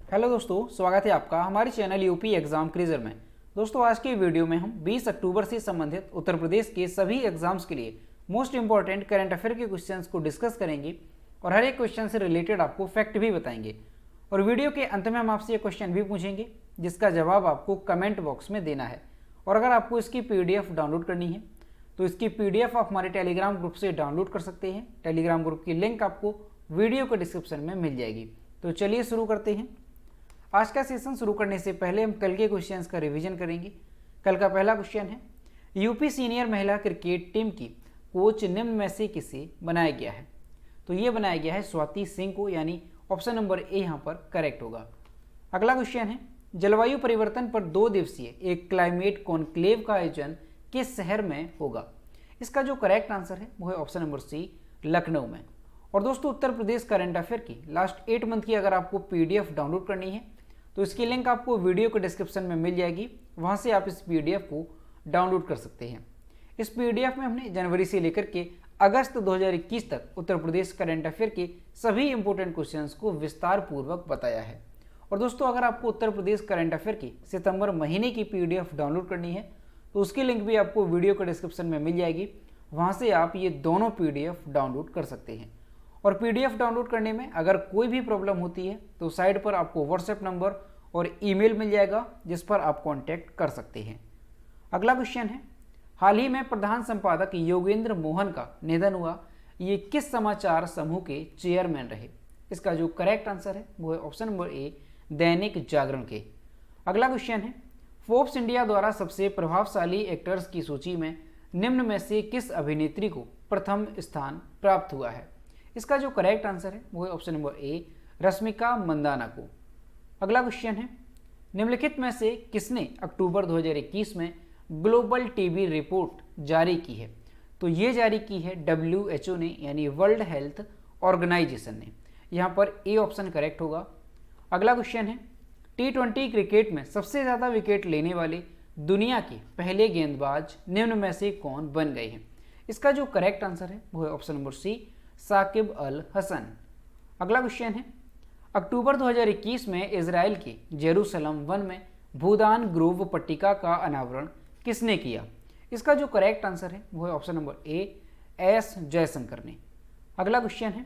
Hello दोस्तों, स्वागत है आपका हमारे चैनल यूपी एग्जाम क्रिजर में। दोस्तों, आज की वीडियो में हम 20 अक्टूबर से संबंधित उत्तर प्रदेश के सभी एग्जाम्स के लिए मोस्ट इंपॉर्टेंट करंट अफेयर के क्वेश्चंस को डिस्कस करेंगे और हर एक क्वेश्चन से रिलेटेड आपको फैक्ट भी बताएंगे। और वीडियो के अंत में हम आपसे ये क्वेश्चन भी पूछेंगे जिसका जवाब आपको कमेंट बॉक्स में देना है। और अगर आपको इसकी PDF डाउनलोड करनी है तो इसकी PDF आप हमारे टेलीग्राम ग्रुप से डाउनलोड कर सकते हैं। टेलीग्राम ग्रुप की लिंक आपको वीडियो के डिस्क्रिप्शन में मिल जाएगी। तो चलिए शुरू करते हैं। आज का सेशन शुरू करने से पहले हम कल के क्वेश्चंस का रिवीजन करेंगे। कल का पहला क्वेश्चन है, यूपी सीनियर महिला क्रिकेट टीम की कोच निम्न में से किसे बनाया गया है? तो ये बनाया गया है स्वाति सिंह को, यानी ऑप्शन नंबर ए यहाँ पर करेक्ट होगा। अगला क्वेश्चन है, जलवायु परिवर्तन पर 2 दिवसीय एक क्लाइमेट कॉन्क्लेव का आयोजन किस शहर में होगा? इसका जो करेक्ट आंसर है वो है ऑप्शन नंबर सी, लखनऊ में। और दोस्तों, उत्तर प्रदेश करंट अफेयर की लास्ट 8 मंथ की अगर आपको PDF डाउनलोड करनी है तो इसकी लिंक आपको वीडियो के डिस्क्रिप्शन में मिल जाएगी। वहाँ से आप इस PDF को डाउनलोड कर सकते हैं। इस PDF में हमने जनवरी से लेकर के अगस्त 2021 तक उत्तर प्रदेश करंट अफेयर के सभी इंपॉर्टेंट क्वेश्चंस को विस्तार पूर्वक बताया है। और दोस्तों, अगर आपको उत्तर प्रदेश करंट अफेयर की सितंबर महीने की PDF डाउनलोड करनी है तो उसकी लिंक भी आपको वीडियो के डिस्क्रिप्शन में मिल जाएगी। वहाँ से आप ये दोनों PDF डाउनलोड कर सकते हैं। और PDF डाउनलोड करने में अगर कोई भी प्रॉब्लम होती है तो साइड पर आपको WhatsApp नंबर और ईमेल मिल जाएगा जिस पर आप कांटेक्ट कर सकते हैं। अगला क्वेश्चन है, हाल ही में प्रधान संपादक योगेंद्र मोहन का निधन हुआ, ये किस समाचार समूह के चेयरमैन रहे? इसका जो करेक्ट आंसर है वो है ऑप्शन नंबर ए, दैनिक जागरण के। अगला क्वेश्चन है, फोर्ब्स इंडिया द्वारा सबसे प्रभावशाली एक्टर्स की सूची में निम्न में से किस अभिनेत्री को प्रथम स्थान प्राप्त हुआ है? इसका जो करेक्ट आंसर है वो है option number A, Rashmika Mandanna को। अगला क्वेश्चन है, निम्नलिखित में से किसने अक्टूबर 2021 में ग्लोबल टीबी रिपोर्ट जारी की है? तो ये जारी की है WHO ने, यानी वर्ल्ड हेल्थ ऑर्गेनाइजेशन ने। यहाँ पर ए ऑप्शन करेक्ट होगा। अगला क्वेश्चन है, T20 क्रिकेट में सबसे ज़्यादा विकेट लेने वाले दुनिया के पहले गेंदबाज निम्न में से कौन बन गए हैं? इसका जो करेक्ट आंसर है वो है ऑप्शन नंबर सी, साकिब अल हसन। अगला क्वेश्चन है, अक्टूबर 2021 में इजराइल के जेरूसलम वन में भूदान ग्रोव पट्टिका का अनावरण किसने किया? इसका जो करेक्ट आंसर है वो है ऑप्शन नंबर ए, एस जयशंकर ने। अगला क्वेश्चन है,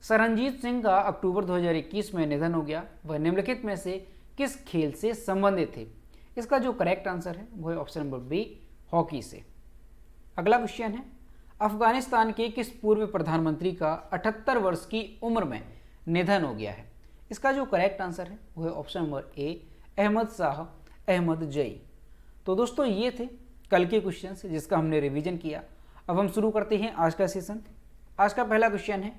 सरनजीत सिंह का अक्टूबर 2021 में निधन हो गया, वह निम्नलिखित में से किस खेल से संबंधित थे? इसका जो करेक्ट आंसर है वो है ऑप्शन नंबर बी, हॉकी से। अगला क्वेश्चन है, अफगानिस्तान के किस पूर्व प्रधानमंत्री का 78 वर्ष की उम्र में निधन हो गया है? इसका जो करेक्ट आंसर है वो है option number A, Ahmad Shah Ahmad Zai. तो दोस्तों, ये थे कल के क्वेश्चंस जिसका हमने रिवीजन किया। अब हम शुरू करते हैं आज का सेशन। आज का पहला क्वेश्चन है,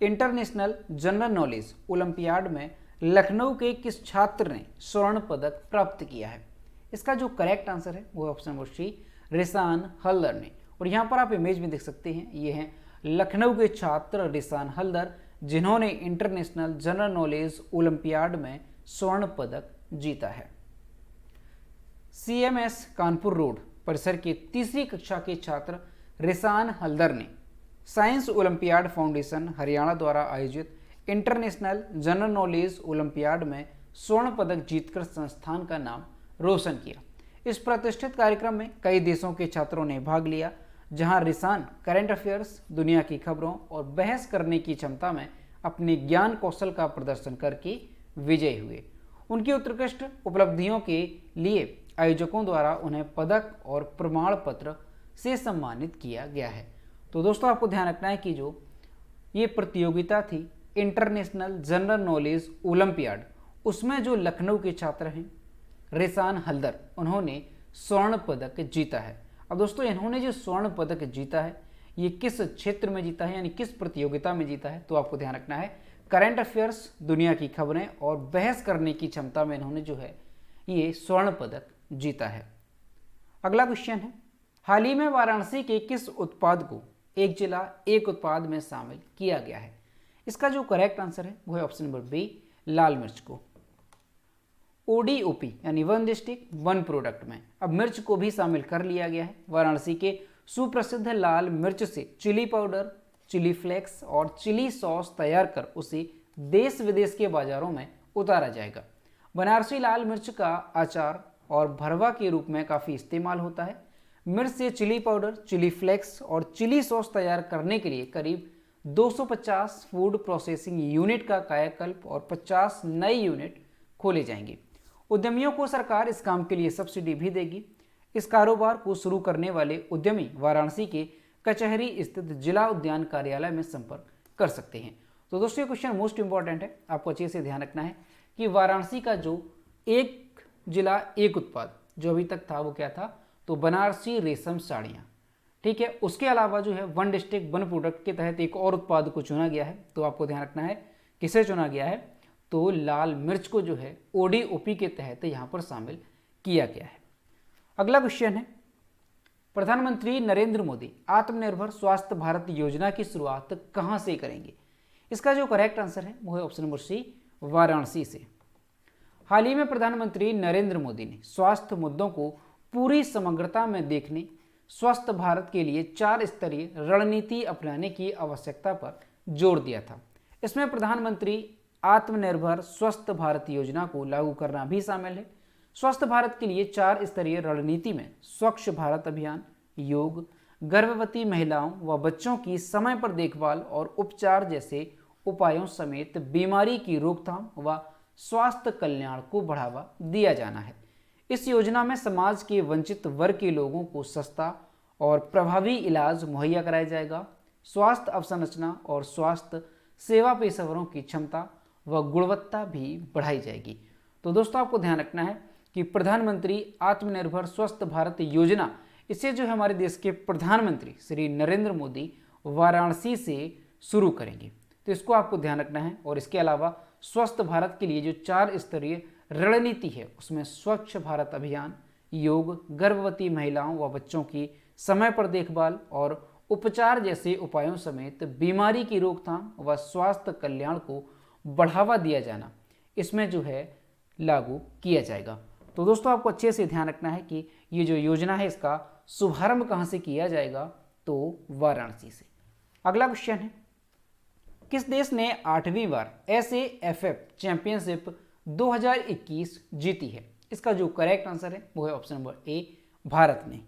इंटरनेशनल जनरल नॉलेज ओलंपियाड में लखनऊ के किस छात्र ने स्वर्ण पदक प्राप्त किया है? इसका जो करेक्ट आंसर है वो है ऑप्शन नंबर सी, रिसान हल्दर ने। और यहाँ पर आप इमेज में देख सकते हैं, ये हैं लखनऊ के छात्र रिसान हल्दर, जिन्होंने इंटरनेशनल जनरल नॉलेज ओलंपियाड में स्वर्ण पदक जीता है। CMS कानपुर रोड परिसर के तीसरी कक्षा के छात्र रिसान हल्दर ने साइंस ओलंपियाड फाउंडेशन हरियाणा द्वारा आयोजित इंटरनेशनल जनरल नॉलेज ओलंपियाड में स्वर्ण पदक जीतकर संस्थान का नाम रोशन किया। इस प्रतिष्ठित कार्यक्रम में कई देशों के छात्रों ने भाग लिया, जहां रिसान करंट अफेयर्स, दुनिया की खबरों और बहस करने की क्षमता में अपने ज्ञान कौशल का प्रदर्शन करके विजयी हुए। उनकी उत्कृष्ट उपलब्धियों के लिए आयोजकों द्वारा उन्हें पदक और प्रमाण पत्र से सम्मानित किया गया है। तो दोस्तों, आपको ध्यान रखना है कि जो ये प्रतियोगिता थी इंटरनेशनल जनरल नॉलेज ओलंपियाड, उसमें जो लखनऊ के छात्र हैं रिसान हल्दर, उन्होंने स्वर्ण पदक जीता है। अब दोस्तों, इन्होंने जो स्वर्ण पदक जीता है ये किस क्षेत्र में जीता है, यानी किस प्रतियोगिता में जीता है? तो आपको ध्यान रखना है, करंट अफेयर्स, दुनिया की खबरें और बहस करने की क्षमता में इन्होंने जो है ये स्वर्ण पदक जीता है। अगला क्वेश्चन है, हाल ही में वाराणसी के किस उत्पाद को एक जिला एक उत्पाद में शामिल किया गया है? इसका जो करेक्ट आंसर है वो है ऑप्शन नंबर बी, लाल मिर्च को। ODOP यानी वन डिस्ट्रिक्ट वन प्रोडक्ट में अब मिर्च को भी शामिल कर लिया गया है। वाराणसी के सुप्रसिद्ध लाल मिर्च से चिली पाउडर, चिली फ्लेक्स और चिली सॉस तैयार कर उसे देश विदेश के बाजारों में उतारा जाएगा। बनारसी लाल मिर्च का अचार और भरवा के रूप में काफ़ी इस्तेमाल होता है। मिर्च से चिली पाउडर, चिली फ्लेक्स और चिली सॉस तैयार करने के लिए करीब 250 फूड प्रोसेसिंग यूनिट का कायाकल्प और 50 नए यूनिट खोले जाएंगे। उद्यमियों को सरकार इस काम के लिए सब्सिडी भी देगी। इस कारोबार को शुरू करने वाले उद्यमी वाराणसी के कचहरी स्थित जिला उद्यान कार्यालय में संपर्क कर सकते हैं। तो दोस्तों ये क्वेश्चन मोस्ट इंपॉर्टेंट है, आपको अच्छे से ध्यान रखना है कि वाराणसी का जो एक जिला एक उत्पाद जो अभी तक था वो क्या था, तो बनारसी रेशम साड़ियाँ, ठीक है। उसके अलावा जो है वन डिस्ट्रिक्ट वन प्रोडक्ट के तहत एक और उत्पाद को चुना गया है। तो आपको ध्यान रखना है किसे चुना गया है, तो लाल मिर्च को जो है ओडीओपी के तहत यहाँ पर शामिल किया गया है। अगला क्वेश्चन है, प्रधानमंत्री नरेंद्र मोदी आत्मनिर्भर स्वास्थ्य भारत योजना की शुरुआत कहाँ से करेंगे? इसका जो करेक्ट आंसर है वो है ऑप्शन नंबर सी, वाराणसी से। हाल ही में प्रधानमंत्री नरेंद्र मोदी ने स्वास्थ्य मुद्दों को पूरी समग्रता में देखने, स्वस्थ भारत के लिए 4 स्तरीय रणनीति अपनाने की आवश्यकता पर जोर दिया था। इसमें प्रधानमंत्री आत्मनिर्भर स्वस्थ भारत योजना को लागू करना भी शामिल है। स्वस्थ भारत के लिए 4 स्तरीय रणनीति में स्वच्छ भारत अभियान, योग, गर्भवती महिलाओं व बच्चों की समय पर देखभाल और उपचार जैसे उपायों समेत बीमारी की रोकथाम व स्वास्थ्य कल्याण को बढ़ावा दिया जाना है। इस योजना में समाज के वंचित वर्ग के लोगों को सस्ता और प्रभावी इलाज मुहैया कराया जाएगा। स्वास्थ्य अवसंरचना और स्वास्थ्य सेवा पेशेवरों की क्षमता व गुणवत्ता भी बढ़ाई जाएगी। तो दोस्तों आपको ध्यान रखना है कि प्रधानमंत्री आत्मनिर्भर स्वस्थ भारत योजना, इसे जो है हमारे देश के प्रधानमंत्री श्री नरेंद्र मोदी वाराणसी से शुरू करेंगे। तो इसको आपको ध्यान रखना है। और इसके अलावा स्वस्थ भारत के लिए जो 4 स्तरीय रणनीति है उसमें स्वच्छ भारत अभियान, योग, गर्भवती महिलाओं व बच्चों की समय पर देखभाल और उपचार जैसे उपायों समेत बीमारी की रोकथाम व स्वास्थ्य कल्याण को बढ़ावा दिया जाना, इसमें जो है लागू किया जाएगा। तो दोस्तों आपको अच्छे से ध्यान रखना है कि ये जो योजना है इसका शुभारंभ कहाँ से किया जाएगा, तो वाराणसी से। अगला क्वेश्चन है, किस देश ने 8वीं बार SAFF चैंपियनशिप 2021 जीती है? इसका जो करेक्ट आंसर है वो है ऑप्शन नंबर ए, भारत ने।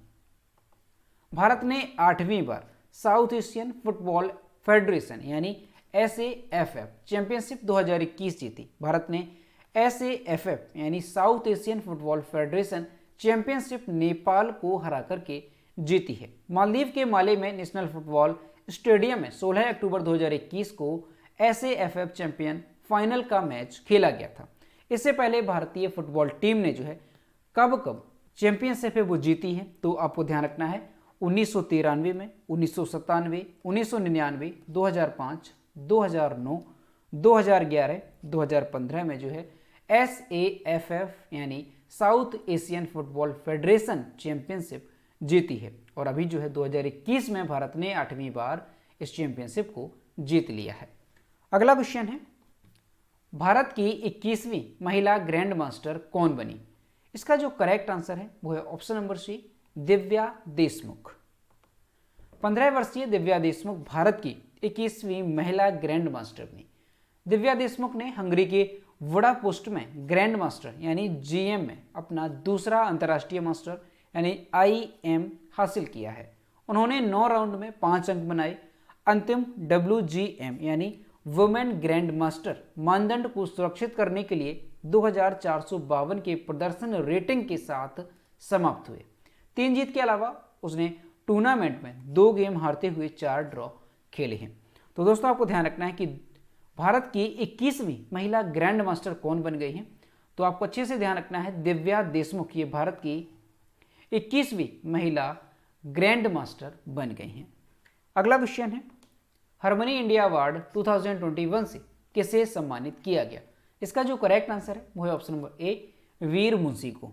भारत ने 8वीं बार साउथ एशियन फुटबॉल फेडरेशन यानी SAFF चैंपियनशिप 2021 जीती। भारत ने SAFF यानी south Asian football federation championship Nepal को हरा करके जीती है। मालदीव के माले में नेशनल फुटबॉल स्टेडियम में 16 अक्टूबर 2021 को SAFF चैंपियन फाइनल का मैच खेला गया था। इससे पहले भारतीय फुटबॉल टीम ने जो है कब चैंपियनशिप वो जीती है, तो आपको ध्यान रखना है 1993 में, 1997, 1999, 2005, 2009, 2011, 2015 में जो है SAFF यानी south Asian football federation championship जीती है। और अभी जो है 2021 में भारत ने 8वीं बार इस चैंपियनशिप को जीत लिया है। अगला क्वेश्चन है, भारत की 21वीं महिला ग्रैंड मास्टर कौन बनी? इसका जो करेक्ट आंसर है वो है option number C, Divya Deshmukh. 15 वर्षीय दिव्या देशमुख भारत की 21वीं महिला ग्रैंड मास्टर बनी। दिव्या देशमुख ने हंगरी के वुडापेस्ट में ग्रैंड मास्टर यानी GM में अपना दूसरा अंतर्राष्ट्रीय मास्टर यानी IM हासिल किया है। उन्होंने 9 राउंड में 5 अंक बनाए। अंतिम WGM यानी वुमेन ग्रैंड मास्टर मानदंड को सुरक्षित करने के लिए 2452 के प्रदर्शन रेटिंग के साथ समाप्त हुए। 3 जीत के अलावा उसने टूर्नामेंट में 2 गेम हारते हुए 4 ड्रॉ खेले हैं। तो दोस्तों आपको ध्यान रखना है कि भारत की 21वीं महिला ग्रैंड मास्टर कौन बन गई हैं, तो आपको अच्छे से ध्यान रखना है दिव्या देशमुख ये भारत की 21वीं महिला ग्रैंड मास्टर बन गई हैं। अगला क्वेश्चन है, हार्मनी इंडिया अवार्ड 2021 से किसे सम्मानित किया गया? इसका जो करेक्ट आंसर है वो है ऑप्शन नंबर ए, वीर मुंशी को।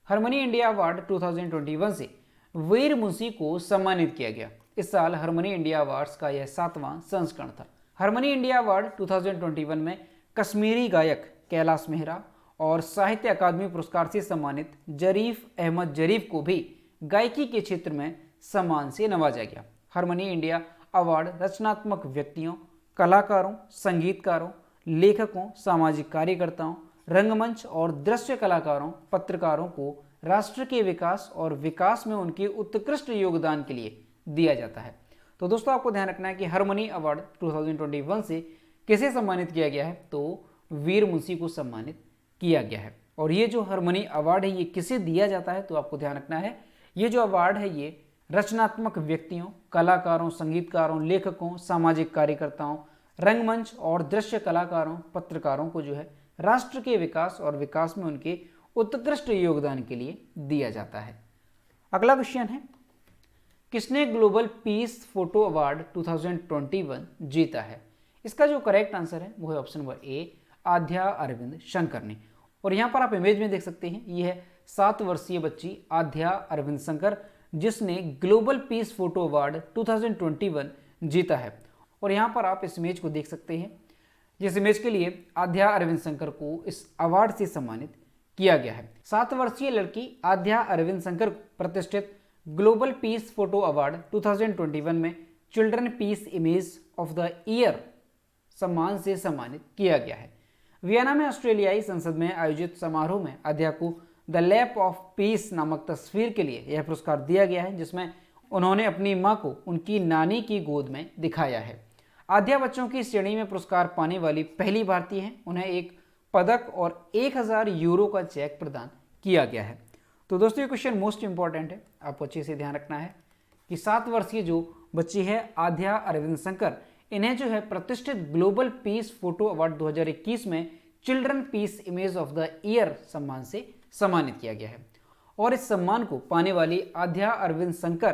हार्मनी इंडिया अवार्ड 2021 से वीर मुंशी को सम्मानित किया गया। इस साल हार्मनी इंडिया अवार्ड्स का यह 7वां संस्करण था। हार्मनी इंडिया अवार्ड 2021 में कश्मीरी गायक कैलाश मेहरा और साहित्य अकादमी पुरस्कार से सम्मानित जरीफ अहमद जरीफ को भी गायकी के क्षेत्र में सम्मान से नवाजा गया। हार्मनी इंडिया अवार्ड रचनात्मक व्यक्तियों, कलाकारों, संगीतकारों, लेखकों, सामाजिक कार्यकर्ताओं, रंगमंच और दृश्य कलाकारों, पत्रकारों को राष्ट्र के विकास और विकास में उनके उत्कृष्ट योगदान के लिए दिया जाता है। तो दोस्तों आपको ध्यान रखना है कि हारमनी अवार्ड 2021 से किसे सम्मानित किया गया है, तो वीर मुंशी को सम्मानित किया गया है। और ये जो हारमनी अवार्ड है ये किसे दिया जाता है, तो आपको ध्यान रखना है ये जो अवार्ड है ये रचनात्मक व्यक्तियों, कलाकारों, संगीतकारों, लेखकों, सामाजिक कार्यकर्ताओं, रंगमंच और दृश्य कलाकारों, पत्रकारों को जो है राष्ट्र के विकास और विकास में उनके उत्कृष्ट योगदान के लिए दिया जाता है। अगला क्वेश्चन है, किसने ग्लोबल पीस फोटो अवार्ड 2021 जीता है? इसका जो करेक्ट आंसर है वो है option number A, Aadhya Arvind Shankar ने। और यहाँ पर आप इमेज में देख सकते हैं ये है 7 वर्षीय बच्ची आध्या अरविंद शंकर, जिसने ग्लोबल पीस फोटो अवार्ड 2021 जीता है। और यहाँ पर आप इस इमेज को देख सकते हैं, जिस इमेज के लिए आध्या अरविंद शंकर को इस अवार्ड से सम्मानित किया गया है। 7 वर्षीय लड़की आध्या अरविंद शंकर प्रतिष्ठित ग्लोबल पीस फोटो अवार्ड 2021 में children peace image of the year सम्मान से सम्मानित किया गया है। वियना में ऑस्ट्रेलियाई संसद में आयोजित समारोह में आध्या को द लैप ऑफ पीस नामक तस्वीर के लिए यह पुरस्कार दिया गया है, जिसमें उन्होंने अपनी मां को उनकी नानी की गोद में दिखाया है। आध्या बच्चों की श्रेणी में पुरस्कार पाने वाली पहली भारतीय हैं। उन्हें एक पदक और 1000 यूरो का चेक प्रदान किया गया है। तो दोस्तों ये क्वेश्चन मोस्ट इंपॉर्टेंट है, आपको अच्छे से ध्यान रखना है कि 7 वर्षीय जो बच्ची है आध्या अरविंद शंकर, इन्हें जो है प्रतिष्ठित ग्लोबल पीस फोटो अवार्ड 2021 में children peace image of the year सम्मान से सम्मानित किया गया है। और इस सम्मान को पाने वाली आध्या अरविंद शंकर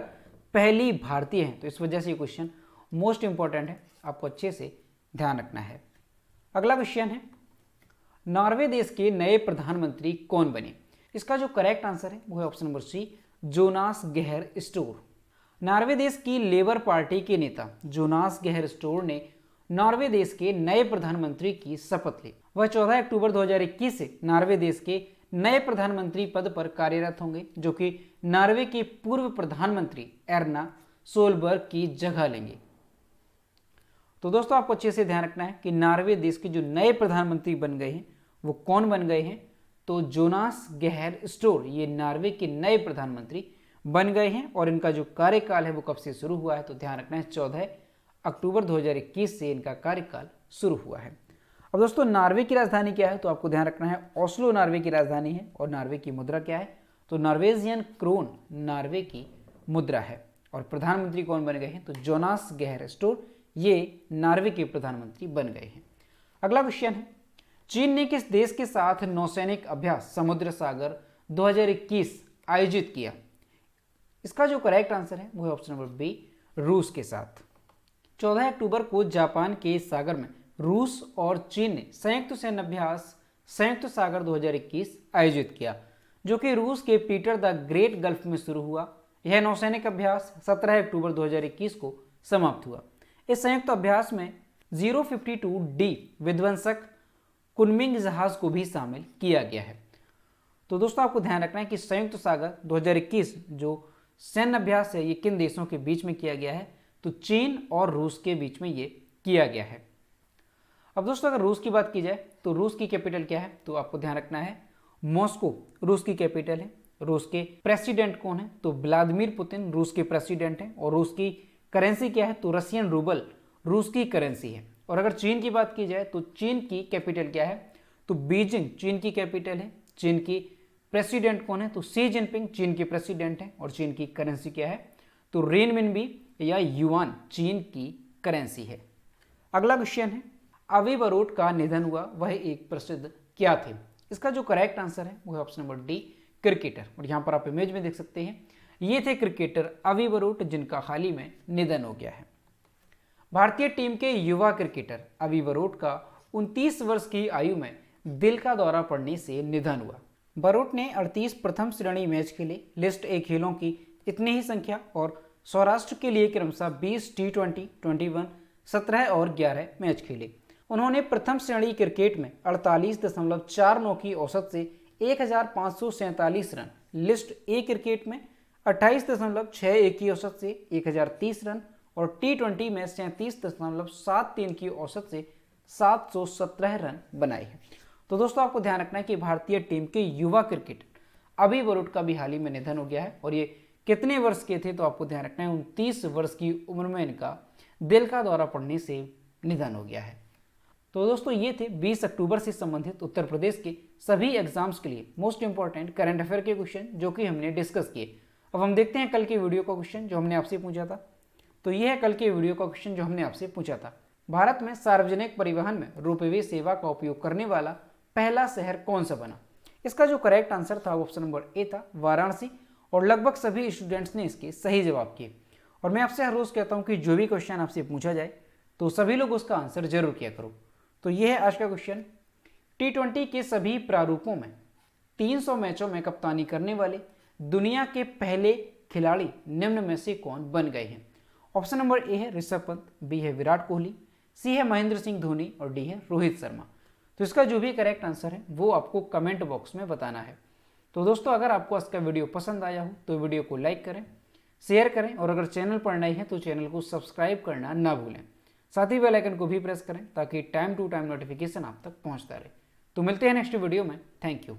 पहली भारतीय हैं। तो इस वजह से ये क्वेश्चन मोस्ट इंपॉर्टेंट है, आपको अच्छे से ध्यान रखना है। अगला क्वेश्चन है, नॉर्वे देश के नए प्रधानमंत्री कौन बने? इसका जो करेक्ट आंसर है वो है option number C, Jonas Gahr Store. Norway देश की लेबर पार्टी के नेता जोनास गेहर स्टोर ने नॉर्वे देश के नए प्रधानमंत्री की शपथ ली। वह 14 अक्टूबर 2021 से नॉर्वे देश के नए प्रधानमंत्री पद पर कार्यरत होंगे, जो कि नॉर्वे के पूर्व प्रधानमंत्री एर्ना सोलबर्ग की जगह लेंगे। तो दोस्तों आपको अच्छे से ध्यान रखना है कि नॉर्वे देश के जो नए प्रधानमंत्री बन गए हैं वो कौन बन गए हैं, तो जोनास गेहर स्टोर ये नॉर्वे के नए प्रधानमंत्री बन गए हैं। और इनका जो कार्यकाल है वो कब से शुरू हुआ है, तो ध्यान रखना है 14 अक्टूबर 2021 से इनका कार्यकाल शुरू हुआ है। अब दोस्तों नॉर्वे की राजधानी क्या है, तो आपको ध्यान रखना है ओस्लो नॉर्वे की राजधानी है। और नॉर्वे की मुद्रा क्या है, तो नॉर्वेजियन क्रोन नॉर्वे की मुद्रा है। और प्रधानमंत्री कौन बन गए हैं, तो जोनास गेहर स्टोर ये नॉर्वे के प्रधानमंत्री बन गए हैं। अगला क्वेश्चन है, चीन ने किस देश के साथ नौसैनिक अभ्यास समुद्र सागर 2021 आयोजित किया? इसका जो करेक्ट आंसर है वो है ऑप्शन नंबर बी, रूस के साथ। 14 अक्टूबर को जापान के सागर में रूस और चीन ने संयुक्त सैन्य अभ्यास संयुक्त सागर 2021 आयोजित किया, जो कि रूस के पीटर द ग्रेट गल्फ में शुरू हुआ। यह नौसैनिक अभ्यास 17 अक्टूबर 2021 को समाप्त हुआ। इस संयुक्त अभ्यास में 052D विध्वंसक कुनमिंग जहाज को भी शामिल किया गया है। तो दोस्तों आपको ध्यान रखना है कि संयुक्त सागर 2021 जो सैन्य अभ्यास है ये किन देशों के बीच में किया गया है, तो चीन और रूस के बीच में ये किया गया है। अब दोस्तों अगर रूस की बात की जाए तो रूस की कैपिटल क्या है, तो आपको ध्यान रखना है मॉस्को रूस की कैपिटल है। रूस के प्रेसिडेंट कौन है, तो व्लादिमीर पुतिन रूस के प्रेसिडेंट हैं। और रूस की करेंसी क्या है, तो रशियन रूबल रूस की करेंसी है। और अगर चीन की बात की जाए तो चीन की कैपिटल क्या है, तो बीजिंग चीन की कैपिटल है। चीन की प्रेसिडेंट कौन है, तो शी जिनपिंग चीन के प्रेसिडेंट हैं। और चीन की करेंसी क्या है, तो रेनमिनबी या युआन चीन की करेंसी है। अगला क्वेश्चन है, अवी बरोट का निधन हुआ, वह एक प्रसिद्ध क्या थे? इसका जो करेक्ट आंसर है वो है ऑप्शन नंबर डी, क्रिकेटर। और यहाँ पर आप इमेज में देख सकते हैं ये थे क्रिकेटर अवी बरोट, जिनका हाल ही में निधन हो गया है। भारतीय टीम के युवा क्रिकेटर अवी बरोट का 29 वर्ष की आयु में दिल का दौरा पड़ने से निधन हुआ। बरोट ने 38 प्रथम श्रेणी मैच के लिए लिस्ट ए खेलों की इतनी ही संख्या और सौराष्ट्र के लिए क्रमशः 20 T20, 21, 17 और 11 मैच खेले। उन्होंने प्रथम श्रेणी क्रिकेट में 48.49 की औसत से 1547 रन, लिस्ट ए क्रिकेट में 28.61 की औसत से 1030 रन और T20 में 37.73 की औसत से 717 रन बनाए हैं। तो दोस्तों आपको ध्यान रखना है कि भारतीय टीम के युवा क्रिकेटर अभी बरूड का भी हाल ही में निधन हो गया है। और ये कितने वर्ष के थे, तो आपको ध्यान रखना है 29 वर्ष की उम्र में इनका दिल का दौरा पड़ने से निधन हो गया है। तो दोस्तों ये थे 20 अक्टूबर से संबंधित उत्तर प्रदेश के सभी एग्जाम्स के लिए मोस्ट इंपॉर्टेंट करंट अफेयर के क्वेश्चन जो कि हमने डिस्कस किए। अब हम देखते हैं कल के वीडियो का क्वेश्चन जो हमने आपसे पूछा था। तो यह है कल के वीडियो का क्वेश्चन जो हमने आपसे पूछा था। भारत में सार्वजनिक परिवहन में रोपवे सेवा का उपयोग करने वाला पहला शहर कौन सा बना? इसका जो करेक्ट आंसर था ऑप्शन नंबर ए था वाराणसी। और लगभग सभी स्टूडेंट्स ने इसके सही जवाब किए। और मैं आपसे हर रोज कहता हूं कि जो भी क्वेश्चन आपसे पूछा जाए तो सभी लोग उसका आंसर जरूर किया करो। तो यह है आज का क्वेश्चन। T20 के सभी प्रारूपों में 300 मैचों में कप्तानी करने वाले दुनिया के पहले खिलाड़ी निम्न में से कौन बन गए हैं? ऑप्शन नंबर ए है ऋषभ पंत, बी है विराट कोहली, सी है महेंद्र सिंह धोनी और डी है रोहित शर्मा। तो इसका जो भी करेक्ट आंसर है वो आपको कमेंट बॉक्स में बताना है। तो दोस्तों अगर आपको आज का वीडियो पसंद आया हो तो वीडियो को लाइक करें, शेयर करें और अगर चैनल पर नए हैं तो चैनल को सब्सक्राइब करना ना भूलें। साथ ही बेल आइकन को भी प्रेस करें ताकि टाइम टू टाइम नोटिफिकेशन आप तक पहुंचता रहे। तो मिलते हैं नेक्स्ट वीडियो में। Thank you.